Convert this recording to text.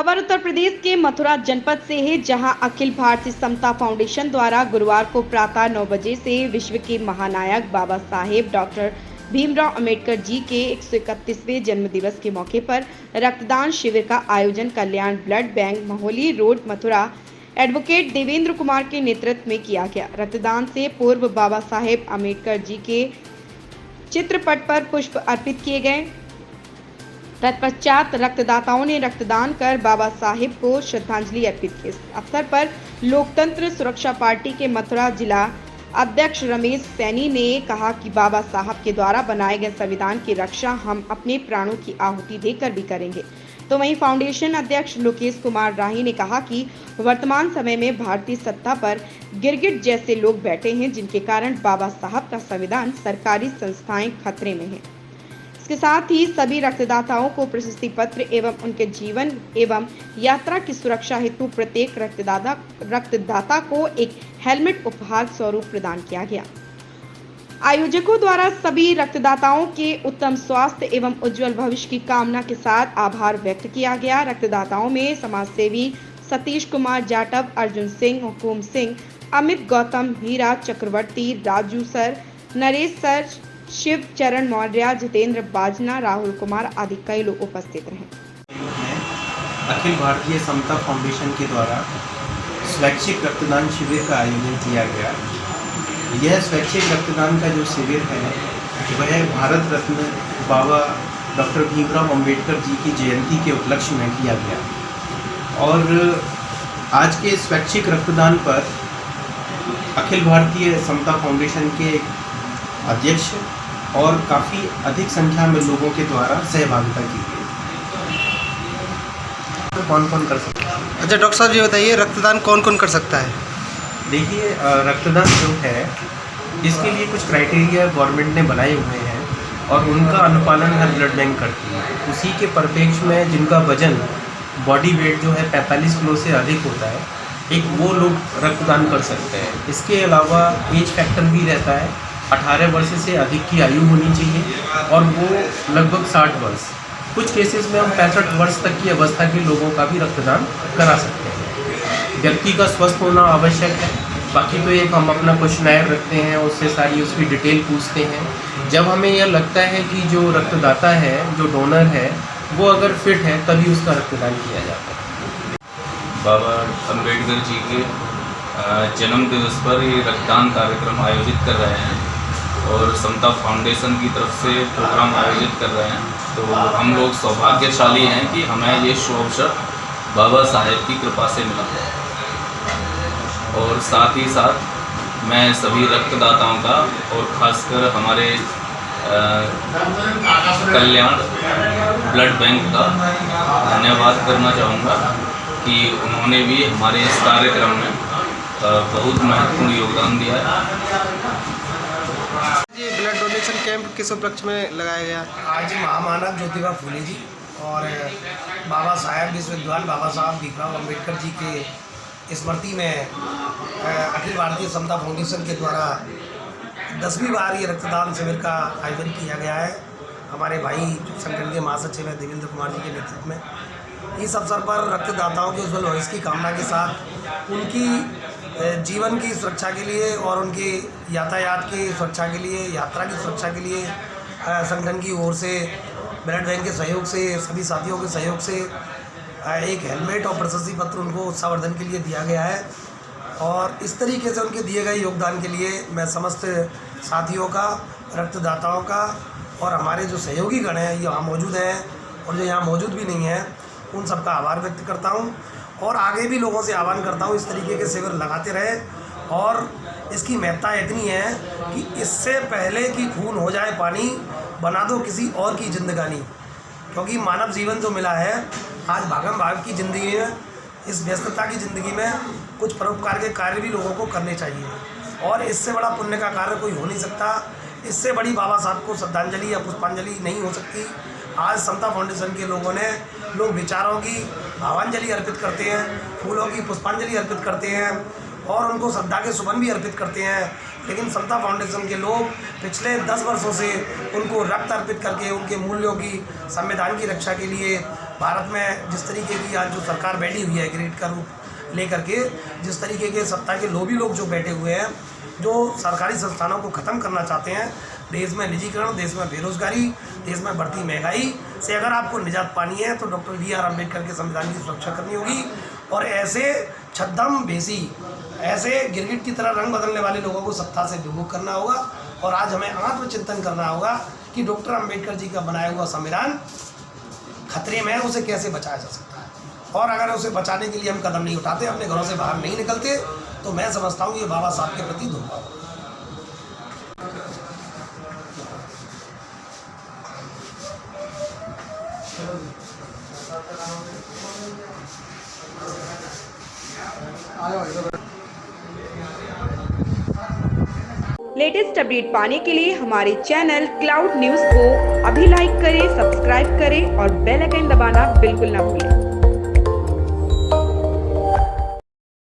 खबर उत्तर प्रदेश के मथुरा जनपद से है, जहां अखिल भारतीय समता फाउंडेशन द्वारा गुरुवार को प्रातः 9 बजे से विश्व के महानायक बाबा साहेब डॉक्टर भीमराव अंबेडकर जी के 131वें जन्मदिवस के मौके पर रक्तदान शिविर का आयोजन Kalyan blood bank Mohli road Mathura advocate Devendra Kumar के नेतृत्व में किया गया। रक्तदान से पूर्व बाबा साहेब अम्बेडकर जी के चित्रपट पर पुष्प अर्पित किए गए। तत्पश्चात रक्तदाताओं ने रक्तदान कर बाबा साहेब को श्रद्धांजलि अर्पित की। इस अवसर पर लोकतंत्र सुरक्षा पार्टी के मथुरा जिला अध्यक्ष रमेश सैनी ने कहा कि बाबा साहब के द्वारा बनाए गए संविधान की रक्षा हम अपने प्राणों की आहुति देकर भी करेंगे। तो वहीं फाउंडेशन अध्यक्ष लोकेश कुमार राही ने कहा कि वर्तमान समय में भारतीय सत्ता पर गिरगिट जैसे लोग बैठे हैं, जिनके कारण बाबा साहब का संविधान सरकारी संस्थाएं खतरे में हैं। इसके साथ ही सभी रक्तदाताओं को प्रशस्ति पत्र एवं उनके जीवन एवं यात्रा की सुरक्षा हेतु प्रत्येक रक्तदाता को एक हेलमेट उपहार स्वरूप प्रदान किया गया। आयोजकों द्वारा सभी रक्तदाताओं के उत्तम स्वास्थ्य एवं उज्जवल भविष्य की कामना के साथ आभार व्यक्त किया गया। रक्तदाताओं में समाजसेवी सतीश कुमार जाटव, अर्जुन सिंह, हुकुम सिंह, अमित गौतम, हीरा चक्रवर्ती, राजू सर, नरेश सर, शिव चरण मौर्य, जितेंद्र बाजना, राहुल कुमार आदि कई लोग उपस्थित रहे। अखिल भारतीय समता फाउंडेशन के द्वारा स्वैच्छिक रक्तदान शिविर का आयोजन किया गया। यह स्वैच्छिक रक्तदान का जो शिविर है वह भारत रत्न बाबा डॉक्टर भीमराव अंबेडकर जी की जयंती के उपलक्ष्य में किया गया। और आज के स्वैच्छिक रक्तदान पर अखिल भारतीय समता फाउंडेशन के अध्यक्ष और काफ़ी अधिक संख्या में लोगों के द्वारा सहभागिता की गई। कौन कौन कर सकता है? अच्छा डॉक्टर साहब, ये बताइए रक्तदान कौन कौन कर सकता है? देखिए, रक्तदान जो है इसके लिए कुछ क्राइटेरिया गवर्नमेंट ने बनाए हुए हैं और उनका अनुपालन हर ब्लड बैंक करती है। उसी के परिप्रेक्ष्य में जिनका वजन बॉडी वेट जो है 45 किलो से अधिक होता है, वो लोग रक्तदान कर सकते हैं। इसके अलावा एज फैक्टर भी रहता है। 18 वर्ष से अधिक की आयु होनी चाहिए और वो लगभग 60 वर्ष। कुछ केसेस में हम 65 वर्ष तक की अवस्था के लोगों का भी रक्तदान करा सकते हैं। व्यक्ति का स्वस्थ होना आवश्यक है। बाकी तो एक हम अपना क्वेश्चनर रखते हैं, उससे सारी उसकी डिटेल पूछते हैं। जब हमें यह लगता है कि जो रक्तदाता है, जो डोनर है, वो अगर फिट है तभी उसका रक्तदान किया जाता है। बाबा अम्बेडकर जी के जन्म दिवस पर ये रक्तदान कार्यक्रम आयोजित कर रहे हैं और समता फाउंडेशन की तरफ से प्रोग्राम आयोजित कर रहे हैं। तो हम लोग सौभाग्यशाली हैं कि हमें ये शुभ अवसर बाबा साहेब की कृपा से मिला। और साथ ही साथ मैं सभी रक्तदाताओं का और ख़ासकर हमारे कल्याण ब्लड बैंक का धन्यवाद करना चाहूँगा कि उन्होंने भी हमारे इस कार्यक्रम में बहुत महत्वपूर्ण योगदान दिया है। ये ब्लड डोनेशन कैंप किस उपलक्ष्य में लगाया गया? आज महामानव ज्योतिबा फूले जी और बाबा साहेब विश्वविद्वान बाबा साहब भीमराव अंबेडकर जी के स्मृति में अखिल भारतीय समता फाउंडेशन के द्वारा 10वीं बार ये रक्तदान शिविर का आयोजन किया गया है। हमारे भाई संगठन के महासचिव हैं देवेंद्र कुमार जी के नेतृत्व में इस अवसर पर रक्तदाताओं के उज्ज्वल भविष्य की कामना के साथ उनकी जीवन की सुरक्षा के लिए और उनके यातायात की सुरक्षा के लिए, यात्रा की सुरक्षा के लिए संगठन की ओर से ब्लड बैंक के सहयोग से, सभी साथियों के सहयोग से एक हेलमेट और प्रशस्ति पत्र उनको उत्साहवर्धन के लिए दिया गया है। और इस तरीके से उनके दिए गए योगदान के लिए मैं समस्त साथियों का, रक्तदाताओं का और हमारे जो सहयोगी गण हैं यहाँ मौजूद हैं और जो यहाँ मौजूद भी नहीं हैं, उन सबका आभार व्यक्त करता हूँ। और आगे भी लोगों से आह्वान करता हूँ इस तरीके के शिविर लगाते रहे। और इसकी महत्ता इतनी है कि इससे पहले कि खून हो जाए पानी, बना दो किसी और की जिंदगानी। क्योंकि मानव जीवन जो मिला है आज भागम भाग की ज़िंदगी में, इस व्यस्तता की ज़िंदगी में कुछ परोपकार के कार्य भी लोगों को करने चाहिए। और इससे बड़ा पुण्य का कार्य कोई हो नहीं सकता। इससे बड़ी बाबा साहब को श्रद्धांजलि या पुष्पांजलि नहीं हो सकती। आज समता फाउंडेशन के लोग विचारों की भावांजलि अर्पित करते हैं, फूलों की पुष्पांजलि अर्पित करते हैं और उनको श्रद्धा के सुमन भी अर्पित करते हैं। लेकिन समता फाउंडेशन के लोग पिछले 10 वर्षों से उनको रक्त अर्पित करके उनके मूल्यों की, संविधान की रक्षा के लिए भारत में जिस तरीके की आज जो सरकार बैठी हुई है ग्रिड का रूप लेकर के, जिस तरीके के सत्ता के लोभी लोग जो बैठे हुए हैं, जो सरकारी संस्थानों को ख़त्म करना चाहते हैं, देश में निजीकरण, देश में बेरोजगारी, देश में बढ़ती महंगाई से अगर आपको निजात पानी है तो डॉक्टर BR अम्बेडकर के संविधान की सुरक्षा करनी होगी। और ऐसे छद्म भेसी, ऐसे गिरगिट की तरह रंग बदलने वाले लोगों को सत्ता से विमुख करना होगा। और आज हमें आत्मचिंतन करना होगा कि डॉक्टर अम्बेडकर जी का बनाया हुआ संविधान खतरे में है, उसे कैसे बचाया जा सकता है। और अगर उसे बचाने के लिए हम कदम नहीं उठाते, अपने घरों से बाहर नहीं निकलते, तो मैं समझता हूँ ये बाबा साहब के प्रति धोखा होगा। लेटेस्ट अपडेट पाने के लिए हमारे चैनल क्लाउड न्यूज़ को अभी लाइक करें, सब्सक्राइब करें और बेल आइकन दबाना बिल्कुल ना भूलें।